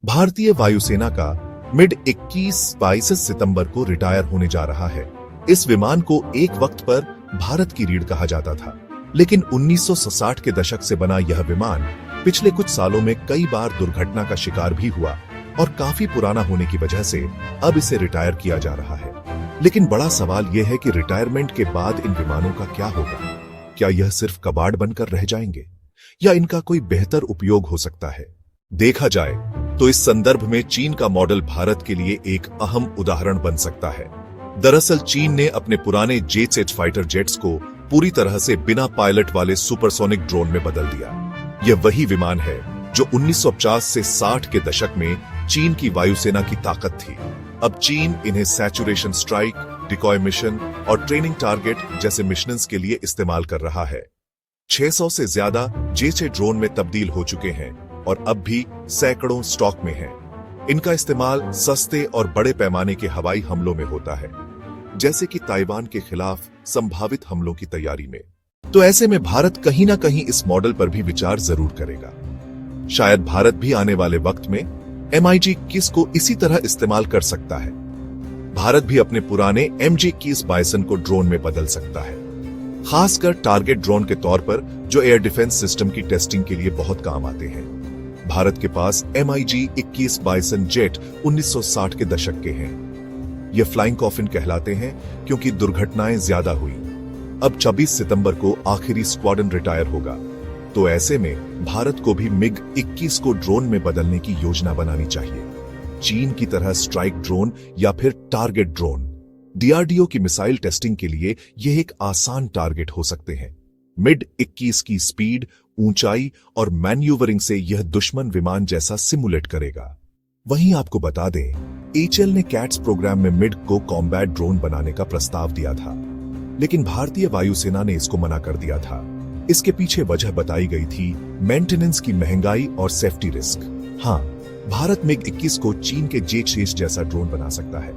भारतीय वायुसेना का मिड 21-22 सितंबर को रिटायर होने जा रहा है। इस विमान को एक वक्त पर भारत की रीढ़ कहा जाता था, लेकिन 1960 के दशक से बना यह विमान पिछले कुछ सालों में कई बार दुर्घटना का शिकार भी हुआ और काफी पुराना होने की वजह से अब इसे रिटायर किया जा रहा है। लेकिन बड़ा सवाल यह है कि रिटायरमेंट के बाद इन विमानों का क्या होगा? क्या यह सिर्फ कबाड़ बनकर रह जाएंगे या इनका कोई बेहतर उपयोग हो सकता है? देखा जाए तो इस संदर्भ में चीन का मॉडल भारत के लिए एक अहम उदाहरण बन सकता है। दरअसल चीन ने अपने पुराने J-8 फाइटर जेट्स को पूरी तरह से बिना पायलट वाले सुपरसोनिक ड्रोन में बदल दिया। यह वही विमान है जो 1950 से 60 के दशक में चीन की वायुसेना की ताकत थी। अब चीन इन्हें सैचुरेशन स्ट्राइक, डिकॉय मिशन और ट्रेनिंग टारगेट जैसे मिशंस के लिए इस्तेमाल कर रहा है। 600 से ज्यादा J-6 ड्रोन में तब्दील हो चुके हैं और अब भी सैकड़ों स्टॉक में हैं। इनका इस्तेमाल सस्ते और बड़े पैमाने के हवाई हमलों में होता है, जैसे कि ताइवान के खिलाफ संभावित हमलों की तैयारी में। तो ऐसे में भारत कहीं ना कहीं इस मॉडल पर भी विचार जरूर करेगा। शायद भारत भी आने वाले वक्त में MiG-21 को इसी तरह इस्तेमाल कर सकता है। भारत भी अपने पुराने MG-21 बाइसन को ड्रोन में बदल सकता है, खासकर टारगेट ड्रोन के तौर पर जो एयर डिफेंस सिस्टम की टेस्टिंग के लिए बहुत काम आते हैं। भारत के पास MiG-21 बाइसन जेट 1960 के दशक के हैं। ये फ्लाइंग कॉफिन कहलाते हैं क्योंकि दुर्घटनाएं ज्यादा हुई। अब 26 सितंबर को आखिरी स्क्वाड्रन रिटायर होगा, तो ऐसे में भारत को भी MiG-21 को ड्रोन में बदलने की योजना बनानी चाहिए। चीन की तरह स्ट्राइक ड्रोन या फिर टारगेट ड्रोन। DRDO की मिसाइल टेस्टिंग के लिए यह एक आसान टारगेट हो सकते हैं। MiG-21 की स्पीड, ऊंचाई और मैन्यूवरिंग से यह दुश्मन विमान जैसा सिमुलेट करेगा। वहीं आपको बता दें, HAL ने कैट्स प्रोग्राम में मिड को कॉम्बैट ड्रोन बनाने का प्रस्ताव दिया था, लेकिन भारतीय वायुसेना ने इसको मना कर दिया था। इसके पीछे वजह बताई गई थी मेंटेनेंस की महंगाई और सेफ्टी रिस्क। हाँ, भारत MiG-21 को चीन के J-6 जैसा ड्रोन बना सकता है,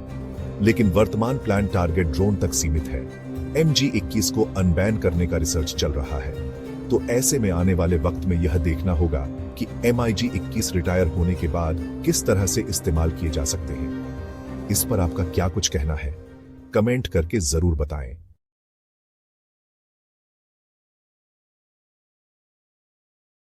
लेकिन वर्तमान प्लान टारगेट ड्रोन तक सीमित है। MG-21 को अनबैन करने का रिसर्च चल रहा है, तो ऐसे में आने वाले वक्त में यह देखना होगा कि MiG-21 रिटायर होने के बाद किस तरह से इस्तेमाल किए जा सकते हैं। इस पर आपका क्या कुछ कहना है? कमेंट करके जरूर बताएं।